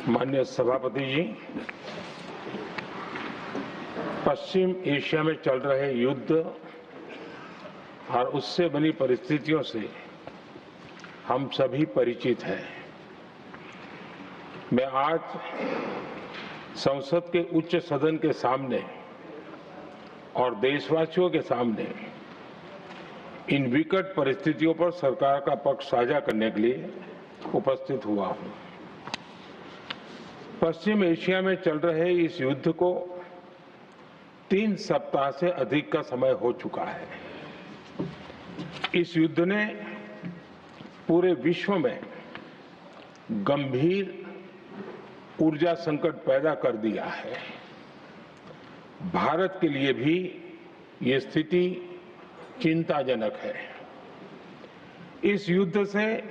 माननीय सभापति जी, पश्चिम एशिया में चल रहे युद्ध और उससे बनी परिस्थितियों से हम सभी परिचित हैं। मैं आज संसद के उच्च सदन के सामने और देशवासियों के सामने इन विकट परिस्थितियों पर सरकार का पक्ष साझा करने के लिए उपस्थित हुआ हूं। पश्चिम एशिया में चल रहे इस युद्ध को 3 सप्ताह से अधिक का समय हो चुका है। इस युद्ध ने पूरे विश्व में गंभीर ऊर्जा संकट पैदा कर दिया है। भारत के लिए भी ये स्थिति चिंताजनक है। इस युद्ध से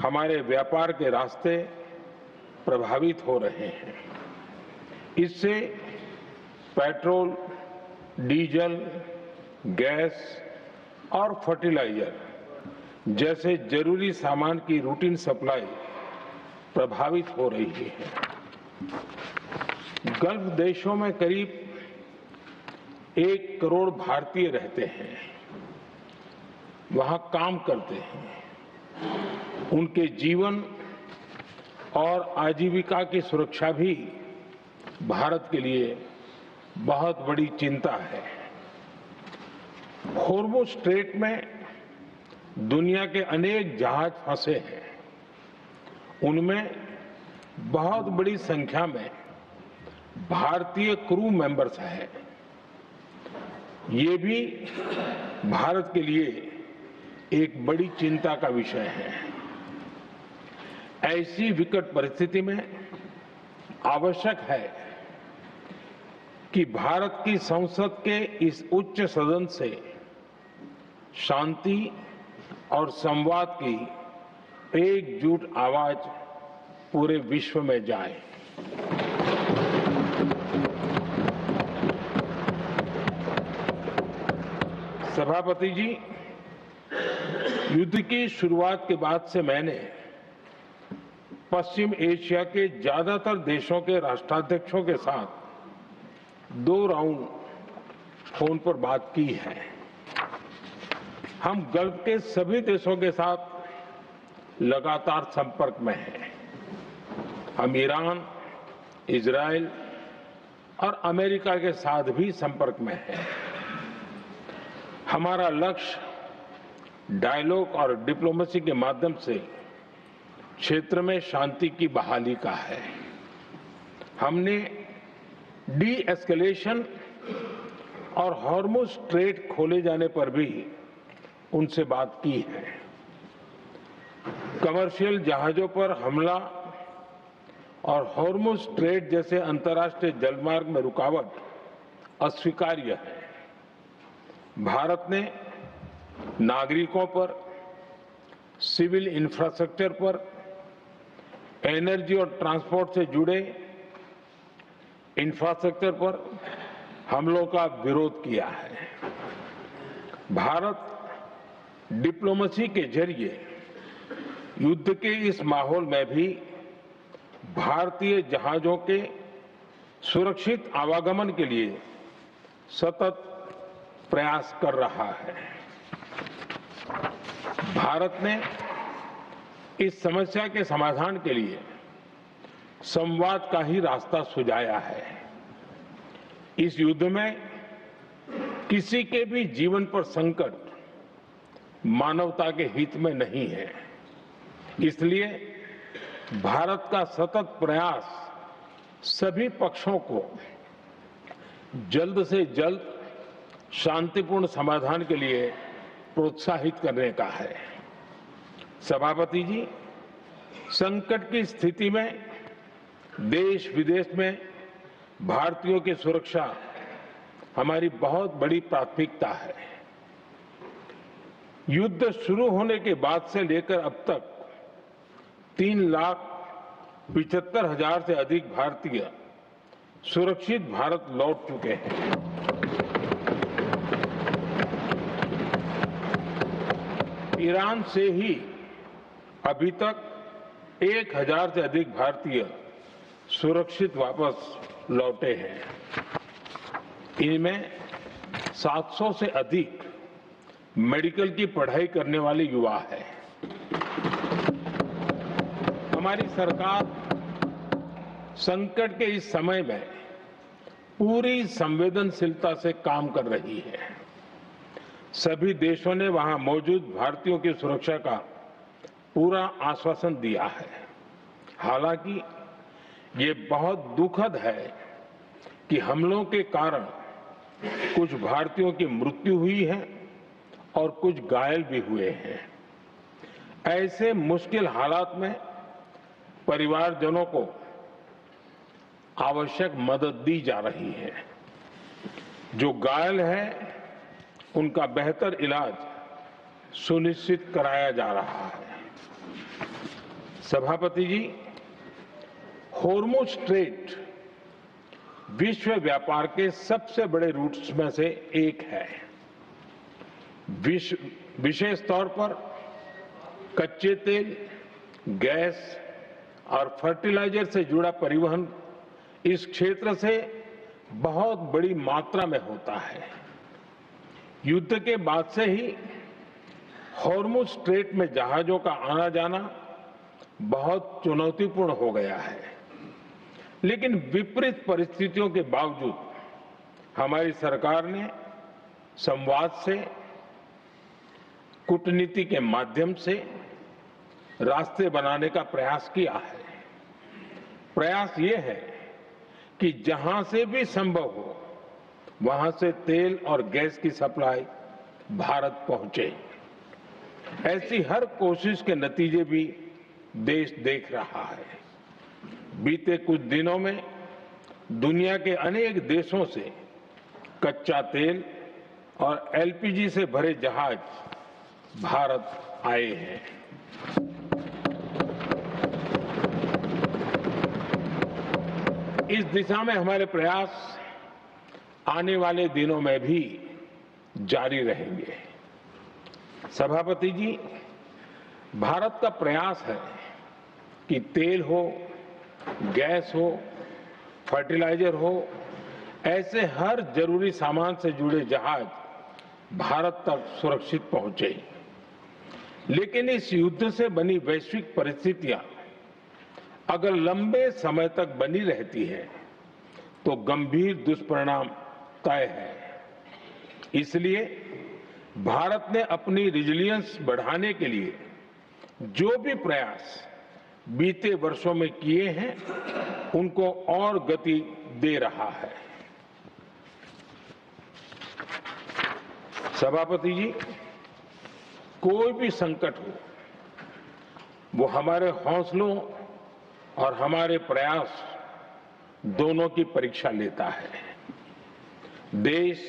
हमारे व्यापार के रास्ते प्रभावित हो रहे हैं। इससे पेट्रोल, डीजल, गैस और फर्टिलाइजर जैसे जरूरी सामान की रूटीन सप्लाई प्रभावित हो रही है। गल्फ देशों में करीब 1 करोड़ भारतीय रहते हैं, वहां काम करते हैं। उनके जीवन और आजीविका की सुरक्षा भी भारत के लिए बहुत बड़ी चिंता है। हॉर्मुज़ स्ट्रेट में दुनिया के अनेक जहाज फंसे हैं। उनमें बहुत बड़ी संख्या में भारतीय क्रू मेंबर्स हैं। ये भी भारत के लिए एक बड़ी चिंता का विषय है। ऐसी विकट परिस्थिति में आवश्यक है कि भारत की संसद के इस उच्च सदन से शांति और संवाद की एकजुट आवाज पूरे विश्व में जाए। सभापति जी, युद्ध की शुरुआत के बाद से मैंने पश्चिम एशिया के ज्यादातर देशों के राष्ट्राध्यक्षों के साथ 2 राउंड फोन पर बात की है। हम गल्फ के सभी देशों के साथ लगातार संपर्क में हैं। हम ईरान, इजराइल और अमेरिका के साथ भी संपर्क में हैं। हमारा लक्ष्य डायलॉग और डिप्लोमेसी के माध्यम से क्षेत्र में शांति की बहाली का है। हमने डी एस्केलेशन और हॉर्मुज़ स्ट्रेट खोले जाने पर भी उनसे बात की है। कमर्शियल जहाजों पर हमला और हॉर्मुज़ स्ट्रेट जैसे अंतर्राष्ट्रीय जलमार्ग में रुकावट अस्वीकार्य है। भारत ने नागरिकों पर, सिविल इंफ्रास्ट्रक्चर पर, एनर्जी और ट्रांसपोर्ट से जुड़े इंफ्रास्ट्रक्चर पर हमलों का विरोध किया है। भारत डिप्लोमेसी के जरिए युद्ध के इस माहौल में भी भारतीय जहाजों के सुरक्षित आवागमन के लिए सतत प्रयास कर रहा है। भारत ने इस समस्या के समाधान के लिए संवाद का ही रास्ता सुझाया है। इस युद्ध में किसी के भी जीवन पर संकट मानवता के हित में नहीं है। इसलिए भारत का सतत प्रयास सभी पक्षों को जल्द से जल्द शांतिपूर्ण समाधान के लिए प्रोत्साहित करने का है। सभापति जी, संकट की स्थिति में देश विदेश में भारतीयों की सुरक्षा हमारी बहुत बड़ी प्राथमिकता है। युद्ध शुरू होने के बाद से लेकर अब तक 3,75,000 से अधिक भारतीय सुरक्षित भारत लौट चुके हैं। ईरान से ही अभी तक 1000 से अधिक भारतीय सुरक्षित वापस लौटे हैं। इनमें 700 से अधिक मेडिकल की पढ़ाई करने वाले युवा हैं। हमारी सरकार संकट के इस समय में पूरी संवेदनशीलता से काम कर रही है। सभी देशों ने वहां मौजूद भारतीयों की सुरक्षा का पूरा आश्वासन दिया है। हालांकि ये बहुत दुखद है कि हमलों के कारण कुछ भारतीयों की मृत्यु हुई है और कुछ घायल भी हुए हैं। ऐसे मुश्किल हालात में परिवारजनों को आवश्यक मदद दी जा रही है। जो घायल हैं, उनका बेहतर इलाज सुनिश्चित कराया जा रहा है। सभापति जी, हॉर्मुज स्ट्रेट विश्व व्यापार के सबसे बड़े रूट्स में से एक है। विशेष तौर पर कच्चे तेल, गैस और फर्टिलाइजर से जुड़ा परिवहन इस क्षेत्र से बहुत बड़ी मात्रा में होता है। युद्ध के बाद से ही हॉर्मुज स्ट्रेट में जहाजों का आना जाना बहुत चुनौतीपूर्ण हो गया है। लेकिन विपरीत परिस्थितियों के बावजूद हमारी सरकार ने संवाद से, कूटनीति के माध्यम से रास्ते बनाने का प्रयास किया है। प्रयास ये है कि जहां से भी संभव हो वहां से तेल और गैस की सप्लाई भारत पहुंचे। ऐसी हर कोशिश के नतीजे भी देश देख रहा है। बीते कुछ दिनों में दुनिया के अनेक देशों से कच्चा तेल और एलपीजी से भरे जहाज भारत आए हैं। इस दिशा में हमारे प्रयास आने वाले दिनों में भी जारी रहेंगे। सभापति जी, भारत का प्रयास है कि तेल हो, गैस हो, फर्टिलाइजर हो, ऐसे हर जरूरी सामान से जुड़े जहाज भारत तक सुरक्षित पहुंचे। लेकिन इस युद्ध से बनी वैश्विक परिस्थितियां अगर लंबे समय तक बनी रहती है तो गंभीर दुष्परिणाम तय है। इसलिए भारत ने अपनी रेजिलियंस बढ़ाने के लिए जो भी प्रयास बीते वर्षों में किए हैं, उनको और गति दे रहा है। सभापति जी, कोई भी संकट हो, वो हमारे हौसलों और हमारे प्रयास दोनों की परीक्षा लेता है। देश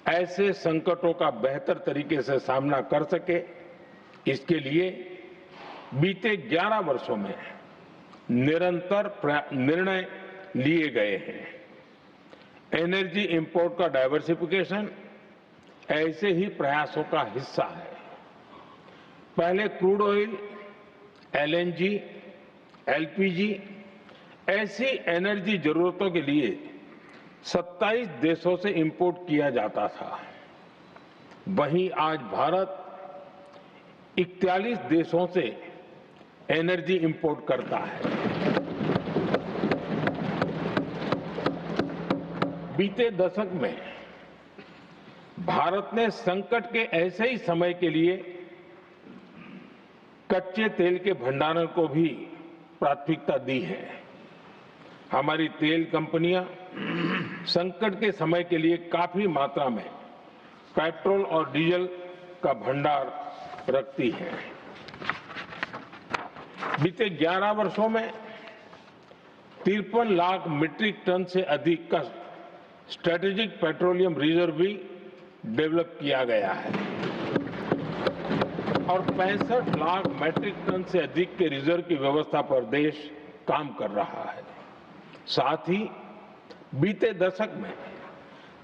ऐसे संकटों का बेहतर तरीके से सामना कर सके, इसके लिए बीते 11 वर्षों में निरंतर निर्णय लिए गए हैं। एनर्जी इंपोर्ट का डाइवर्सिफिकेशन ऐसे ही प्रयासों का हिस्सा है। पहले क्रूड ऑयल, एलएनजी, एलपीजी ऐसी एनर्जी जरूरतों के लिए 27 देशों से इंपोर्ट किया जाता था। वहीं आज भारत 41 देशों से एनर्जी इंपोर्ट करता है। बीते दशक में भारत ने संकट के ऐसे ही समय के लिए कच्चे तेल के भंडारण को भी प्राथमिकता दी है। हमारी तेल कंपनियां संकट के समय के लिए काफी मात्रा में पेट्रोल और डीजल का भंडार रखती हैं। बीते 11 वर्षों में 53 लाख मीट्रिक टन से अधिक का स्ट्रेटेजिक पेट्रोलियम रिजर्व भी डेवलप किया गया है और 65 लाख मीट्रिक टन से अधिक के रिजर्व की व्यवस्था पर देश काम कर रहा है। साथ ही बीते दशक में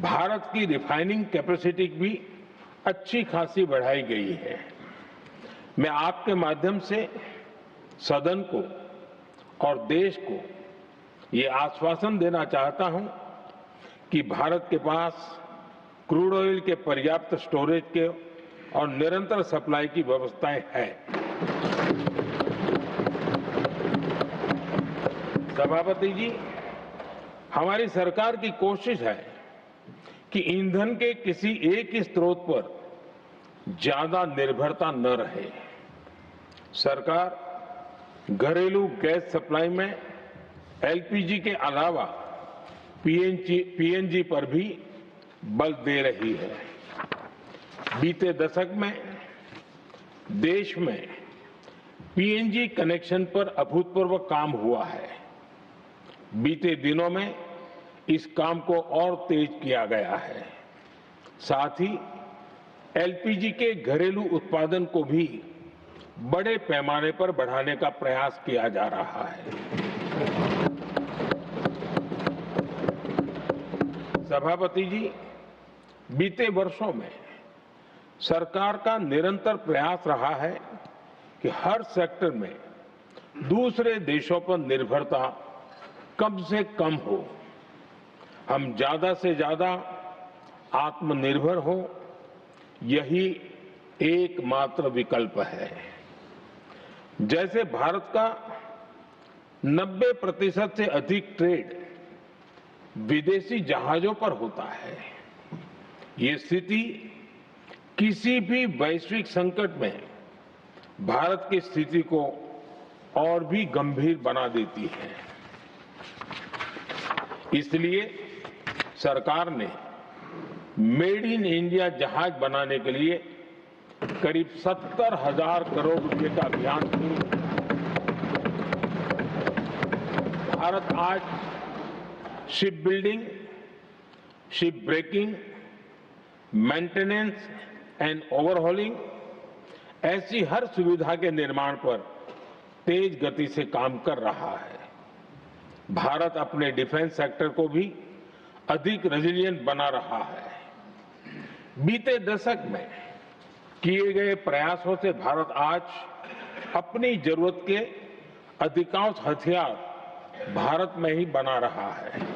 भारत की रिफाइनिंग कैपेसिटी भी अच्छी खासी बढ़ाई गई है। मैं आपके माध्यम से सदन को और देश को ये आश्वासन देना चाहता हूं कि भारत के पास क्रूड ऑयल के पर्याप्त स्टोरेज के और निरंतर सप्लाई की व्यवस्थाएं हैं। सभापति जी, हमारी सरकार की कोशिश है कि ईंधन के किसी एक ही स्रोत पर ज्यादा निर्भरता न रहे। सरकार घरेलू गैस सप्लाई में एलपीजी के अलावा पीएनजी पर भी बल दे रही है। बीते दशक में देश में पीएनजी कनेक्शन पर अभूतपूर्व काम हुआ है। बीते दिनों में इस काम को और तेज किया गया है। साथ ही एलपीजी के घरेलू उत्पादन को भी बड़े पैमाने पर बढ़ाने का प्रयास किया जा रहा है। सभापति जी, बीते वर्षों में सरकार का निरंतर प्रयास रहा है कि हर सेक्टर में दूसरे देशों पर निर्भरता कम से कम हो। हम ज्यादा से ज्यादा आत्मनिर्भर हो, यही एकमात्र विकल्प है। जैसे भारत का 90% से अधिक ट्रेड विदेशी जहाजों पर होता है। ये स्थिति किसी भी वैश्विक संकट में भारत की स्थिति को और भी गंभीर बना देती है। इसलिए सरकार ने मेड इन इंडिया जहाज बनाने के लिए करीब 70,000 करोड़ रुपए का अभियान शुरू किया। भारत आज shipbuilding, ship breaking, maintenance and overhauling ऐसी हर सुविधा के निर्माण पर तेज गति से काम कर रहा है। भारत अपने डिफेंस सेक्टर को भी अधिक रेजिलिएंट बना रहा है। बीते दशक में किए गए प्रयासों से भारत आज अपनी जरूरत के अधिकांश हथियार भारत में ही बना रहा है।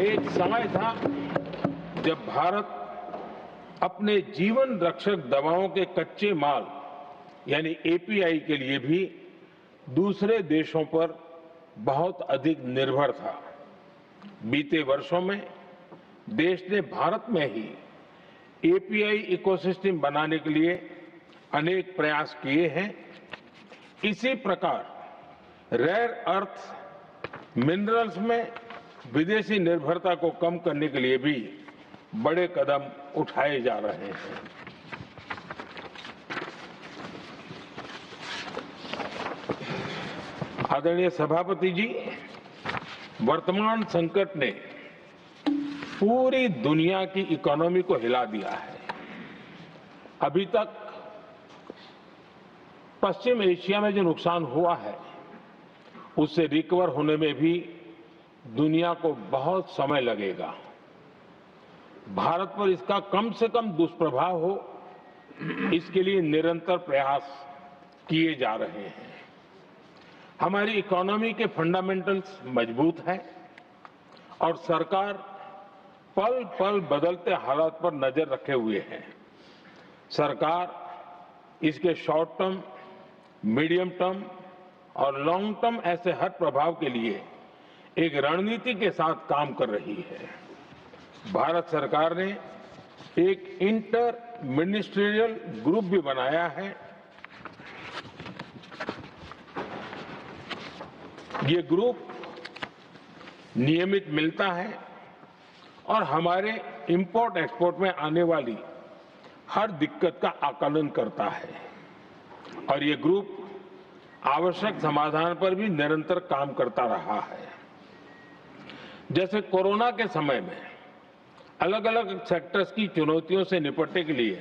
एक समय था जब भारत अपने जीवन रक्षक दवाओं के कच्चे माल यानी एपीआई के लिए भी दूसरे देशों पर बहुत अधिक निर्भर था। बीते वर्षों में देश ने भारत में ही एपीआई इकोसिस्टम बनाने के लिए अनेक प्रयास किए हैं। इसी प्रकार रेयर अर्थ मिनरल्स में विदेशी निर्भरता को कम करने के लिए भी बड़े कदम उठाए जा रहे हैं। आदरणीय सभापति जी, वर्तमान संकट ने पूरी दुनिया की इकोनॉमी को हिला दिया है। अभी तक पश्चिम एशिया में जो नुकसान हुआ है उससे रिकवर होने में भी दुनिया को बहुत समय लगेगा। भारत पर इसका कम से कम दुष्प्रभाव हो, इसके लिए निरंतर प्रयास किए जा रहे हैं। हमारी इकोनॉमी के फंडामेंटल्स मजबूत हैं और सरकार पल पल बदलते हालात पर नजर रखे हुए है। सरकार इसके शॉर्ट टर्म, मीडियम टर्म और लॉन्ग टर्म ऐसे हर प्रभाव के लिए एक रणनीति के साथ काम कर रही है। भारत सरकार ने एक इंटर मिनिस्ट्रियल ग्रुप भी बनाया है। ये ग्रुप नियमित मिलता है और हमारे इंपोर्ट एक्सपोर्ट में आने वाली हर दिक्कत का आकलन करता है और ये ग्रुप आवश्यक समाधान पर भी निरंतर काम करता रहा है। जैसे कोरोना के समय में अलग अलग सेक्टर्स की चुनौतियों से निपटने के लिए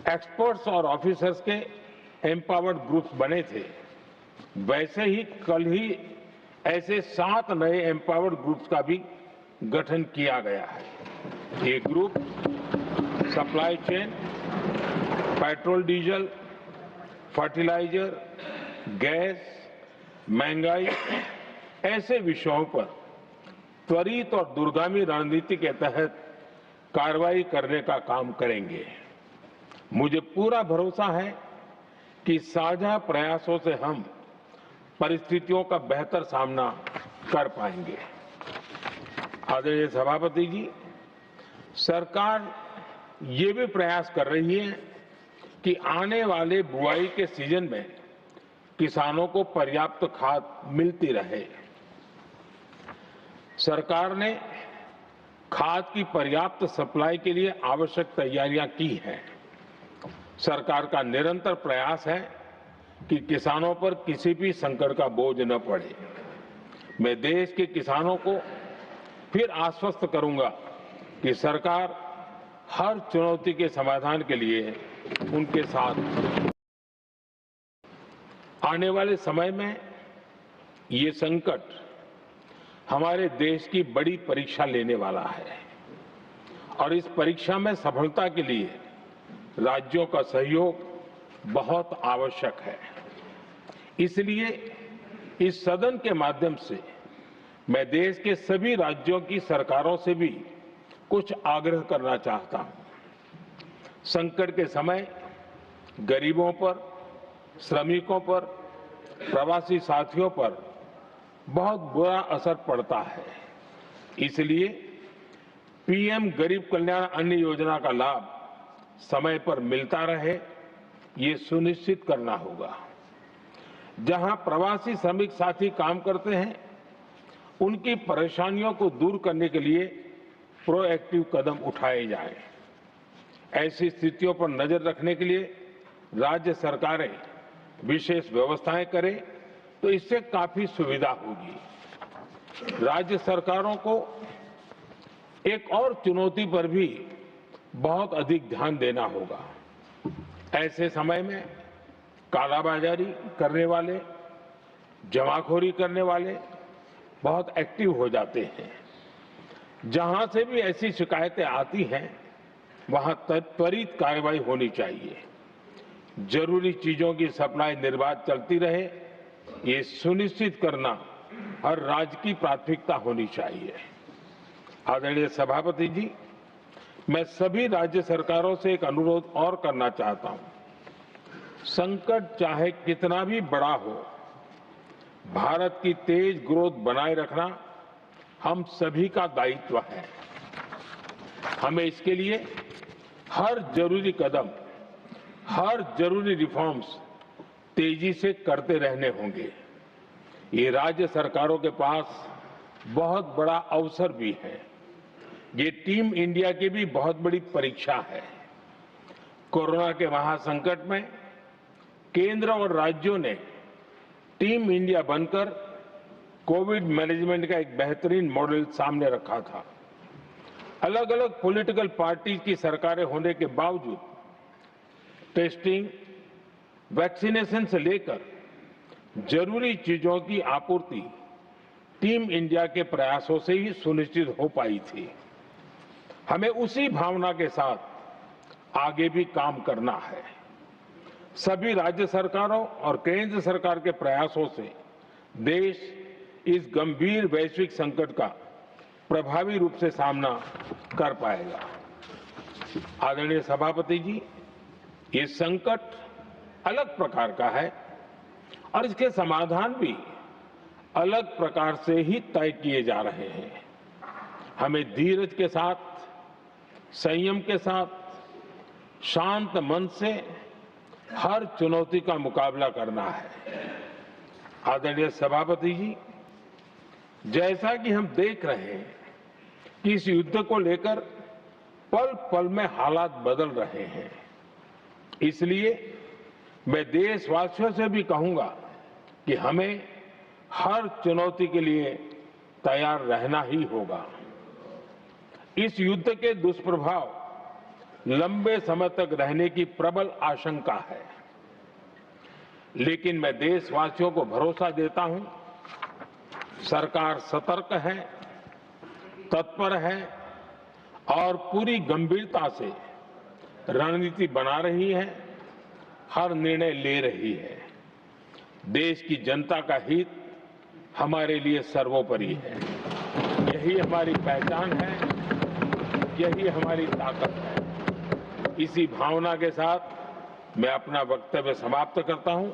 एक्सपर्ट्स और ऑफिसर्स के एम्पावर्ड ग्रुप्स बने थे, वैसे ही कल ही ऐसे 7 नए एम्पावर्ड ग्रुप्स का भी गठन किया गया है। ये group supply chain, petrol diesel, fertiliser, gas, महंगाई ऐसे विषयों पर त्वरित और दूरगामी रणनीति के तहत कार्रवाई करने का काम करेंगे। मुझे पूरा भरोसा है कि साझा प्रयासों से हम परिस्थितियों का बेहतर सामना कर पाएंगे। आदरणीय सभापति जी, सरकार ये भी प्रयास कर रही है कि आने वाले बुआई के सीजन में किसानों को पर्याप्त खाद मिलती रहे। सरकार ने खाद की पर्याप्त सप्लाई के लिए आवश्यक तैयारियां की हैं। सरकार का निरंतर प्रयास है कि किसानों पर किसी भी संकट का बोझ न पड़े। मैं देश के किसानों को फिर आश्वस्त करूंगा कि सरकार हर चुनौती के समाधान के लिए उनके साथ। आने वाले समय में ये संकट हमारे देश की बड़ी परीक्षा लेने वाला है और इस परीक्षा में सफलता के लिए राज्यों का सहयोग बहुत आवश्यक है। इसलिए इस सदन के माध्यम से मैं देश के सभी राज्यों की सरकारों से भी कुछ आग्रह करना चाहता हूं। संकट के समय गरीबों पर, श्रमिकों पर, प्रवासी साथियों पर बहुत बुरा असर पड़ता है। इसलिए पीएम गरीब कल्याण अन्न योजना का लाभ समय पर मिलता रहे, ये सुनिश्चित करना होगा। जहां प्रवासी श्रमिक साथी काम करते हैं, उनकी परेशानियों को दूर करने के लिए प्रोएक्टिव कदम उठाए जाएं। ऐसी स्थितियों पर नजर रखने के लिए राज्य सरकारें विशेष व्यवस्थाएं करें तो इससे काफी सुविधा होगी। राज्य सरकारों को एक और चुनौती पर भी बहुत अधिक ध्यान देना होगा। ऐसे समय में कालाबाजारी करने वाले, जमाखोरी करने वाले बहुत एक्टिव हो जाते हैं। जहां से भी ऐसी शिकायतें आती हैं, वहां त्वरित कार्रवाई होनी चाहिए। जरूरी चीजों की सप्लाई निर्बाध चलती रहे, ये सुनिश्चित करना हर राज्य की प्राथमिकता होनी चाहिए। आदरणीय सभापति जी, मैं सभी राज्य सरकारों से एक अनुरोध और करना चाहता हूं। संकट चाहे कितना भी बड़ा हो, भारत की तेज ग्रोथ बनाए रखना हम सभी का दायित्व है। हमें इसके लिए हर जरूरी कदम, हर जरूरी रिफॉर्म्स तेजी से करते रहने होंगे। ये राज्य सरकारों के पास बहुत बड़ा अवसर भी है। ये टीम इंडिया की भी बहुत बड़ी परीक्षा है। कोरोना के महासंकट में केंद्र और राज्यों ने टीम इंडिया बनकर कोविड मैनेजमेंट का एक बेहतरीन मॉडल सामने रखा था। अलग अलग पॉलिटिकल पार्टी की सरकारें होने के बावजूद टेस्टिंग, वैक्सीनेशन से लेकर जरूरी चीजों की आपूर्ति टीम इंडिया के प्रयासों से ही सुनिश्चित हो पाई थी। हमें उसी भावना के साथ आगे भी काम करना है। सभी राज्य सरकारों और केंद्र सरकार के प्रयासों से देश इस गंभीर वैश्विक संकट का प्रभावी रूप से सामना कर पाएगा। आदरणीय सभापति जी, ये संकट अलग प्रकार का है और इसके समाधान भी अलग प्रकार से ही तय किए जा रहे हैं। हमें धीरज के साथ, संयम के साथ, शांत मन से हर चुनौती का मुकाबला करना है। आदरणीय सभापति जी, जैसा कि हम देख रहे हैं कि इस युद्ध को लेकर पल पल में हालात बदल रहे हैं, इसलिए मैं देशवासियों से भी कहूंगा कि हमें हर चुनौती के लिए तैयार रहना ही होगा। इस युद्ध के दुष्प्रभाव लंबे समय तक रहने की प्रबल आशंका है, लेकिन मैं देशवासियों को भरोसा देता हूं, सरकार सतर्क है, तत्पर है और पूरी गंभीरता से रणनीति बना रही है हर निर्णय ले रही है। देश की जनता का हित हमारे लिए सर्वोपरि है। यही हमारी पहचान है, यही हमारी ताकत है। इसी भावना के साथ मैं अपना वक्तव्य समाप्त करता हूं।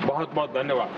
बहुत बहुत धन्यवाद।